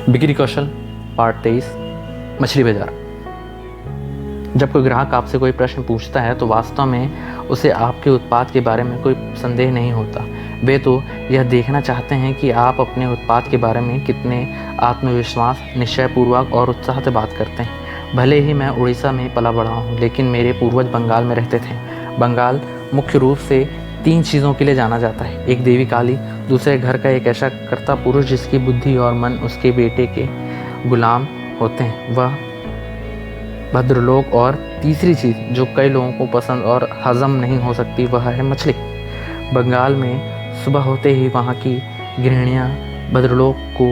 बिक्री कौशल पार्ट 23 मछली बाजार। जब कोई ग्राहक आपसे कोई प्रश्न पूछता है तो वास्तव में उसे आपके उत्पाद के बारे में कोई संदेह नहीं होता। वे तो यह देखना चाहते हैं कि आप अपने उत्पाद के बारे में कितने आत्मविश्वास, निश्चयपूर्वक और उत्साह से बात करते हैं। भले ही मैं उड़ीसा में पला बढ़ा हूँ, लेकिन मेरे पूर्वज बंगाल में रहते थे। बंगाल मुख्य रूप से 3 चीज़ों के लिए जाना जाता है। एक देवी काली, दूसरे घर का एक ऐसा कर्ता पुरुष जिसकी बुद्धि और मन उसके बेटे के गुलाम होते हैं, वह भद्रलोक, और तीसरी चीज़ जो कई लोगों को पसंद और हजम नहीं हो सकती, वह है मछली। बंगाल में सुबह होते ही वहाँ की गृहिणियाँ भद्रलोक को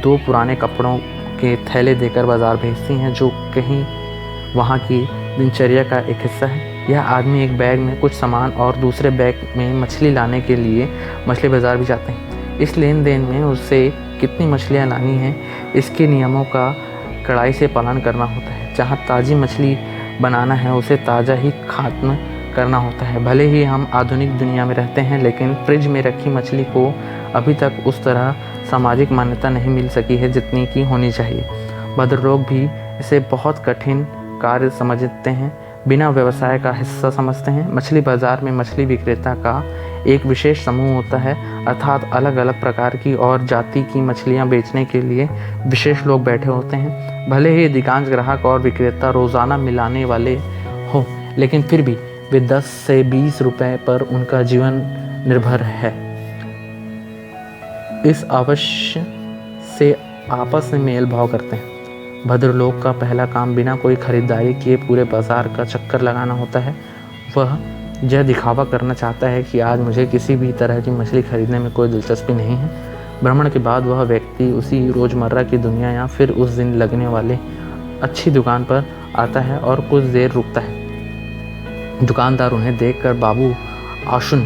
2 पुराने कपड़ों के थैले देकर बाज़ार भेजती हैं, जो कहीं वहाँ की दिनचर्या का एक हिस्सा है। यह आदमी एक बैग में कुछ सामान और दूसरे बैग में मछली लाने के लिए मछली बाज़ार भी जाते हैं। इस लेन देन में उसे कितनी मछलियाँ लानी हैं, इसके नियमों का कड़ाई से पालन करना होता है। जहाँ ताज़ी मछली बनाना है, उसे ताज़ा ही खात्मा करना होता है। भले ही हम आधुनिक दुनिया में रहते हैं, लेकिन फ्रिज में रखी मछली को अभी तक उस तरह सामाजिक मान्यता नहीं मिल सकी है जितनी की होनी चाहिए। भद्रलोक भी इसे बहुत कठिन कार्य समझते हैं, बिना व्यवसाय का हिस्सा समझते हैं। मछली बाज़ार में मछली विक्रेता का एक विशेष समूह होता है, अर्थात अलग अलग प्रकार की और जाति की मछलियां बेचने के लिए विशेष लोग बैठे होते हैं। भले ही अधिकांश ग्राहक और विक्रेता रोज़ाना मिलाने वाले हों, लेकिन फिर भी वे 10 से 20 रुपए पर उनका जीवन निर्भर है। इस अवश्य से आपस में मेल भाव करते हैं। भद्रलोक का पहला काम बिना कोई खरीदारी किए पूरे बाज़ार का चक्कर लगाना होता है। वह यह दिखावा करना चाहता है कि आज मुझे किसी भी तरह की मछली खरीदने में कोई दिलचस्पी नहीं है। भ्रमण के बाद वह व्यक्ति उसी रोज़मर्रा की दुनिया या फिर उस दिन लगने वाले अच्छी दुकान पर आता है और कुछ देर रुकता है। दुकानदार उन्हें देखकर बाबू आशुन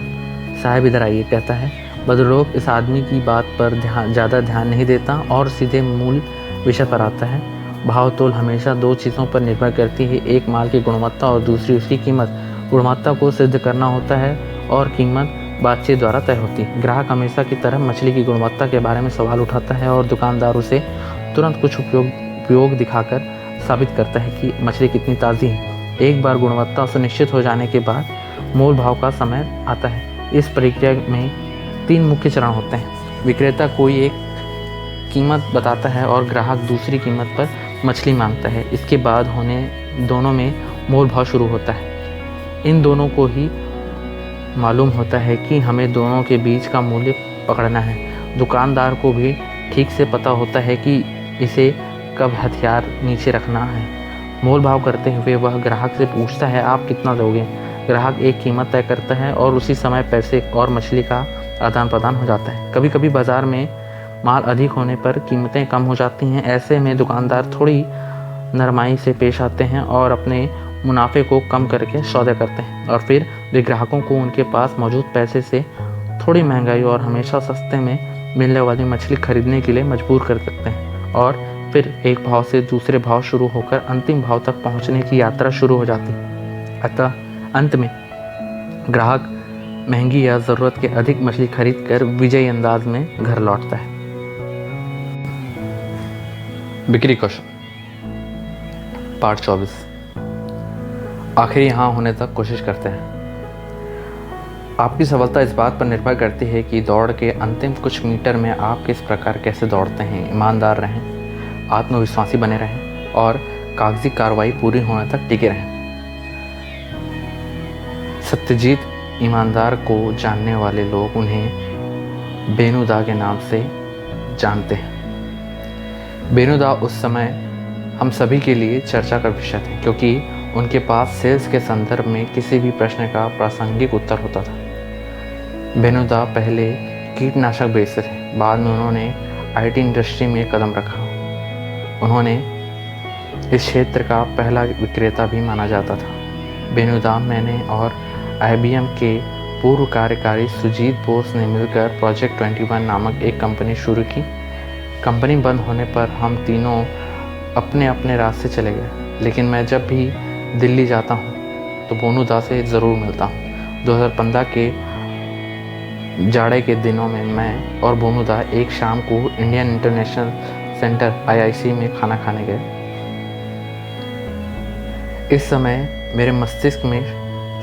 साहब इधर आइए कहता है। भद्रलोक इस आदमी की बात पर ज़्यादा ध्यान नहीं देता और सीधे मूल विषय पर आता है। भाव तोल हमेशा 2 चीज़ों पर निर्भर करती है, एक माल की गुणवत्ता और दूसरी उसकी कीमत। गुणवत्ता को सिद्ध करना होता है और कीमत बातचीत द्वारा तय होती है। ग्राहक हमेशा की तरह मछली की गुणवत्ता के बारे में सवाल उठाता है और दुकानदार उसे तुरंत कुछ उपयोग दिखाकर साबित करता है कि मछली कितनी ताज़ी है। एक बार गुणवत्ता सुनिश्चित हो जाने के बाद मोल भाव का समय आता है। इस प्रक्रिया में 3 मुख्य चरण होते हैं। विक्रेता कोई एक कीमत बताता है और ग्राहक दूसरी कीमत पर मछली मांगता है। इसके बाद दोनों में मोल भाव शुरू होता है। इन दोनों को ही मालूम होता है कि हमें दोनों के बीच का मूल्य पकड़ना है। दुकानदार को भी ठीक से पता होता है कि इसे कब हथियार नीचे रखना है। मोल भाव करते हुए वह ग्राहक से पूछता है, आप कितना दोगे? ग्राहक एक कीमत तय करता है और उसी समय पैसे और मछली का आदान प्रदान हो जाता है। कभी कभी बाज़ार में माल अधिक होने पर कीमतें कम हो जाती हैं। ऐसे में दुकानदार थोड़ी नरमाई से पेश आते हैं और अपने मुनाफे को कम करके सौदे करते हैं, और फिर वे ग्राहकों को उनके पास मौजूद पैसे से थोड़ी महंगाई और हमेशा सस्ते में मिलने वाली मछली खरीदने के लिए मजबूर कर सकते हैं। और फिर एक भाव से दूसरे भाव शुरू होकर अंतिम भाव तक पहुंचने की यात्रा शुरू हो जाती है। अतः अंत में ग्राहक महंगी या ज़रूरत के अधिक मछली खरीद कर विजयी अंदाज में घर लौटता है। बिक्री कौशल पार्ट 24। आखिर यहाँ होने तक कोशिश करते हैं। आपकी सफलता इस बात पर निर्भर करती है कि दौड़ के अंतिम कुछ मीटर में आप किस प्रकार कैसे दौड़ते हैं। ईमानदार रहें, आत्मविश्वासी बने रहें और कागजी कार्रवाई पूरी होने तक टिके रहें। सत्यजीत ईमानदार को जानने वाले लोग उन्हें बेनुदा के नाम से जानते हैं। बेनुदा उस समय हम सभी के लिए चर्चा का विषय थे, क्योंकि उनके पास सेल्स के संदर्भ में किसी भी प्रश्न का प्रासंगिक उत्तर होता था। बेनुदा पहले कीटनाशक बेचते थे, बाद में उन्होंने आईटी इंडस्ट्री में कदम रखा। उन्होंने इस क्षेत्र का पहला विक्रेता भी माना जाता था। बेनुदा, मैंने और IBM के पूर्व कार्यकारी सुजीत बोस ने मिलकर प्रोजेक्ट 21 नामक एक कंपनी शुरू की। कंपनी बंद होने पर हम तीनों अपने अपने रास्ते चले गए, लेकिन मैं जब भी दिल्ली जाता हूँ तो बेनुदा से ज़रूर मिलता हूँ। 2015 के जाड़े के दिनों में मैं और बेनुदा एक शाम को इंडियन इंटरनेशनल सेंटर IIC में खाना खाने गए। इस समय मेरे मस्तिष्क में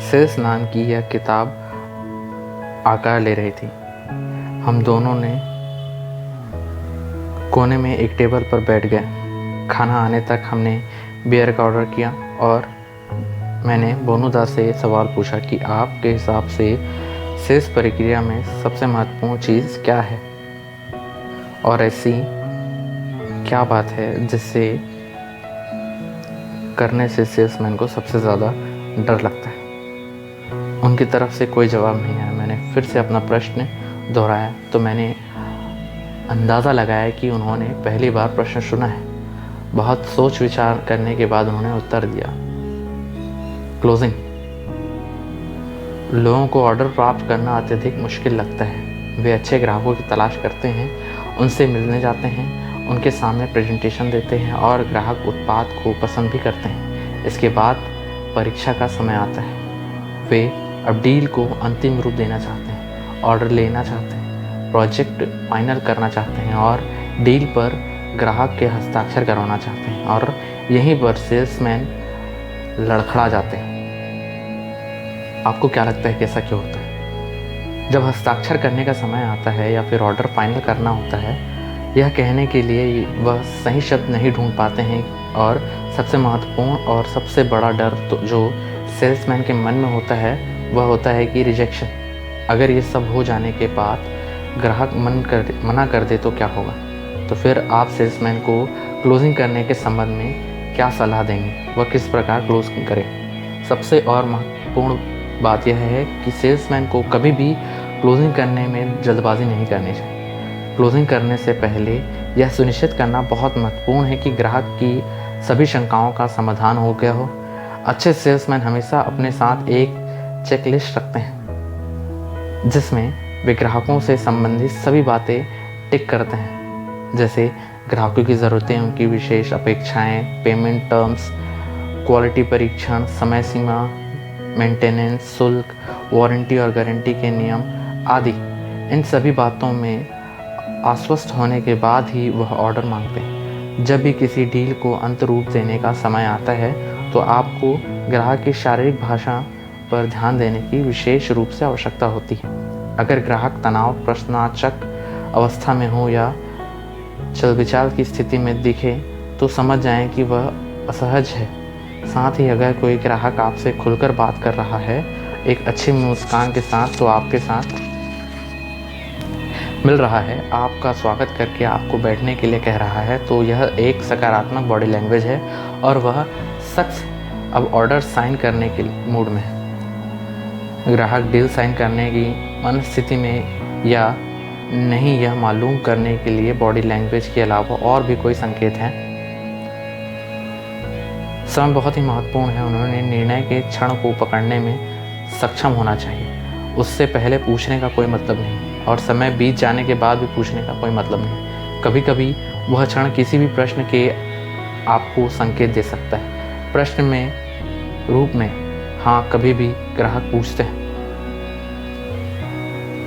सेल्स नाम की यह किताब आकार ले रही थी। हम दोनों ने कोने में एक टेबल पर बैठ गए। खाना आने तक हमने बियर का ऑर्डर किया और मैंने बोनुदा से सवाल पूछा कि आपके हिसाब से सेल्स प्रक्रिया में सबसे महत्वपूर्ण चीज़ क्या है और ऐसी क्या बात है जिससे करने से सेल्समैन को सबसे ज़्यादा डर लगता है। उनकी तरफ से कोई जवाब नहीं आया। मैंने फिर से अपना प्रश्न दोहराया तो मैंने अंदाज़ा लगाया कि उन्होंने पहली बार प्रश्न सुना है। बहुत सोच विचार करने के बाद उन्होंने उत्तर दिया, क्लोजिंग। लोगों को ऑर्डर प्राप्त करना अत्यधिक मुश्किल लगता है। वे अच्छे ग्राहकों की तलाश करते हैं, उनसे मिलने जाते हैं, उनके सामने प्रेजेंटेशन देते हैं और ग्राहक उत्पाद को पसंद भी करते हैं। इसके बाद परीक्षा का समय आता है। वे अब डील को अंतिम रूप देना चाहते हैं, ऑर्डर लेना चाहते हैं, प्रोजेक्ट फाइनल करना चाहते हैं और डील पर ग्राहक के हस्ताक्षर करवाना चाहते हैं और यहीं पर सेल्समैन लड़खड़ा जाते हैं। आपको क्या लगता है कैसा क्यों होता है? जब हस्ताक्षर करने का समय आता है या फिर ऑर्डर फाइनल करना होता है, यह कहने के लिए वह सही शब्द नहीं ढूंढ पाते हैं और सबसे महत्वपूर्ण और सबसे बड़ा डर तो जो सेल्समैन के मन में होता है वह होता है कि रिजेक्शन। अगर ये सब हो जाने के बाद ग्राहक मना कर दे तो क्या होगा? तो फिर आप सेल्समैन को क्लोजिंग करने के संबंध में क्या सलाह देंगे? वह किस प्रकार क्लोज करें? सबसे और महत्वपूर्ण बात यह है कि सेल्समैन को कभी भी क्लोजिंग करने में जल्दबाजी नहीं करनी चाहिए। क्लोजिंग करने से पहले यह सुनिश्चित करना बहुत महत्वपूर्ण है कि ग्राहक की सभी शंकाओं का समाधान हो गया हो। अच्छे सेल्समैन हमेशा अपने साथ एक चेकलिस्ट रखते हैं जिसमें वे ग्राहकों से संबंधित सभी बातें टिक करते हैं, जैसे ग्राहकों की ज़रूरतें, उनकी विशेष अपेक्षाएं, पेमेंट टर्म्स, क्वालिटी परीक्षण, समय सीमा, मेंटेनेंस, शुल्क, वारंटी और गारंटी के नियम आदि। इन सभी बातों में आश्वस्त होने के बाद ही वह ऑर्डर मांगते हैं। जब भी किसी डील को अंत रूप देने का समय आता है तो आपको ग्राहक की शारीरिक भाषा पर ध्यान देने की विशेष रूप से आवश्यकता होती है। अगर ग्राहक तनाव, प्रश्नाचक अवस्था में हो या चलबिचाल की स्थिति में दिखे तो समझ जाएं कि वह असहज है। साथ ही अगर कोई ग्राहक आपसे खुलकर बात कर रहा है एक अच्छी मुस्कान के साथ, तो आपके साथ मिल रहा है, आपका स्वागत करके आपको बैठने के लिए कह रहा है, तो यह एक सकारात्मक बॉडी लैंग्वेज है और वह शख्स अब ऑर्डर साइन करने के मूड में है। ग्राहक डील साइन करने की मनस्थिति में या नहीं, यह मालूम करने के लिए बॉडी लैंग्वेज के अलावा और भी कोई संकेत हैं। समय बहुत ही महत्वपूर्ण है। उन्होंने निर्णय के क्षण को पकड़ने में सक्षम होना चाहिए। उससे पहले पूछने का कोई मतलब नहीं और समय बीत जाने के बाद भी पूछने का कोई मतलब नहीं। कभी कभी वह क्षण किसी भी प्रश्न के आपको संकेत दे सकता है। प्रश्न में रूप में हाँ कभी भी ग्राहक पूछते हैं,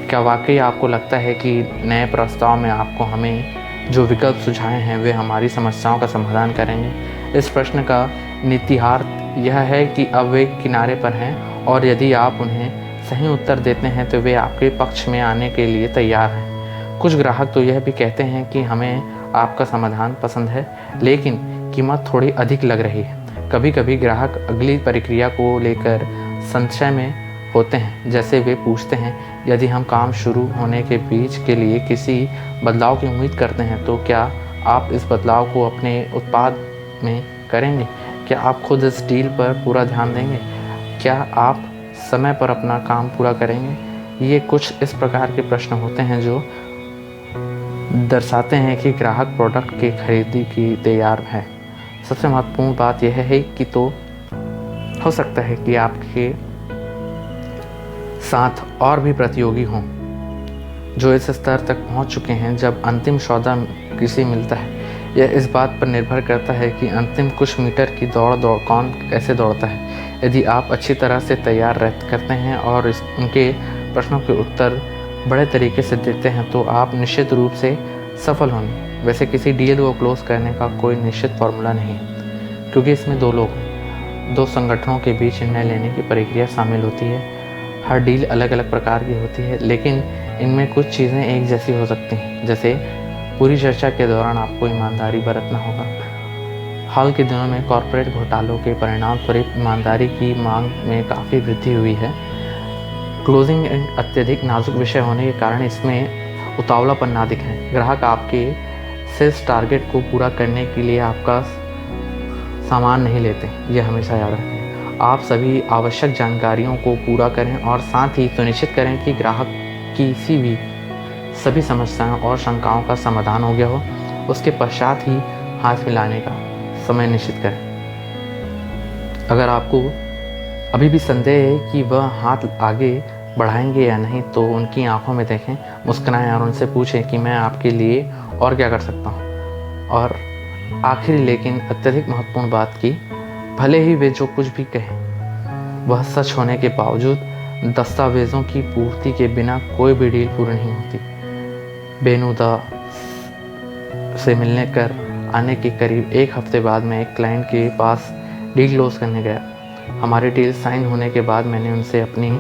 क्या वाकई आपको लगता है कि नए प्रस्ताव में आपको हमें जो विकल्प सुझाए हैं वे हमारी समस्याओं का समाधान करेंगे? इस प्रश्न का निहितार्थ यह है कि अब वे किनारे पर हैं और यदि आप उन्हें सही उत्तर देते हैं तो वे आपके पक्ष में आने के लिए तैयार हैं। कुछ ग्राहक तो यह भी कहते हैं कि हमें आपका समाधान पसंद है लेकिन कीमत थोड़ी अधिक लग रही है। कभी कभी ग्राहक अगली प्रक्रिया को लेकर संशय में होते हैं, जैसे वे पूछते हैं, यदि हम काम शुरू होने के बीच के लिए किसी बदलाव की उम्मीद करते हैं तो क्या आप इस बदलाव को अपने उत्पाद में करेंगे? क्या आप खुद इस डील पर पूरा ध्यान देंगे? क्या आप समय पर अपना काम पूरा करेंगे? ये कुछ इस प्रकार के प्रश्न होते हैं जो दर्शाते हैं कि ग्राहक प्रोडक्ट की खरीदी की तैयार है। सबसे महत्वपूर्ण बात यह है कि तो हो सकता है कि आपके साथ और भी प्रतियोगी हों जो इस स्तर तक पहुंच चुके हैं जब अंतिम सौदा किसी मिलता है। यह इस बात पर निर्भर करता है कि अंतिम कुछ मीटर की दौड़ कौन कैसे दौड़ता है। यदि आप अच्छी तरह से तैयार करते हैं और उनके प्रश्नों के उत्तर बड़े तरीके से देते हैं तो आप निश्चित रूप से सफल होंगे। वैसे किसी डील को क्लोज करने का कोई निश्चित फॉर्मूला नहीं है, क्योंकि इसमें दो लोग, दो संगठनों के बीच निर्णय लेने की प्रक्रिया शामिल होती है। हर डील अलग अलग प्रकार की होती है, लेकिन इनमें कुछ चीज़ें एक जैसी हो सकती हैं। जैसे पूरी चर्चा के दौरान आपको ईमानदारी बरतना होगा। हाल के दिनों में कॉरपोरेट घोटालों के परिणाम स्वरूप ईमानदारी की मांग में काफ़ी वृद्धि हुई है। क्लोजिंग एक अत्यधिक नाजुक विषय होने के कारण इसमें उतावलापन ना दिखाएं। ग्राहक आपके सेल्स टारगेट को पूरा करने के लिए आपका सामान नहीं लेते, यह हमेशा याद रखें। आप सभी आवश्यक जानकारियों को पूरा करें और साथ ही सुनिश्चित करें कि ग्राहक की सभी समस्याओं और शंकाओं का समाधान हो गया हो। उसके पश्चात ही हाथ मिलाने का समय निश्चित करें। अगर आपको अभी भी संदेह है कि वह हाथ आगे बढ़ाएंगे या नहीं, तो उनकी आंखों में देखें, मुस्कुराएं और उनसे पूछें कि मैं आपके लिए और क्या कर सकता हूँ। और आखिरी लेकिन अत्यधिक महत्वपूर्ण बात की, भले ही वे जो कुछ भी कहें वह सच होने के बावजूद दस्तावेज़ों की पूर्ति के बिना कोई भी डील पूरी नहीं होती। बेनुदा से मिलने कर आने के करीब एक हफ्ते बाद मैं एक क्लाइंट के पास डील क्लोज करने गया। हमारी डील साइन होने के बाद मैंने उनसे अपनी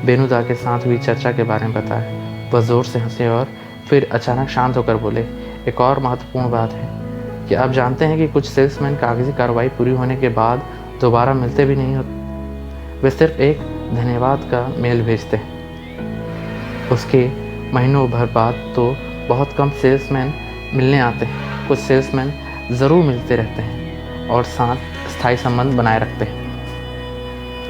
बेनुदा के साथ हुई चर्चा के बारे में बताया। वह ज़ोर से हंसे और फिर अचानक शांत होकर बोले, एक और महत्वपूर्ण बात है कि आप जानते हैं कि कुछ सेल्समैन कागजी कार्रवाई पूरी होने के बाद दोबारा मिलते भी नहीं होते। वे सिर्फ एक धन्यवाद का मेल भेजते हैं। उसके महीनों भर बाद तो बहुत कम सेल्समैन मिलने आते हैं। कुछ सेल्समैन ज़रूर मिलते रहते हैं और साथ स्थायी संबंध बनाए रखते हैं।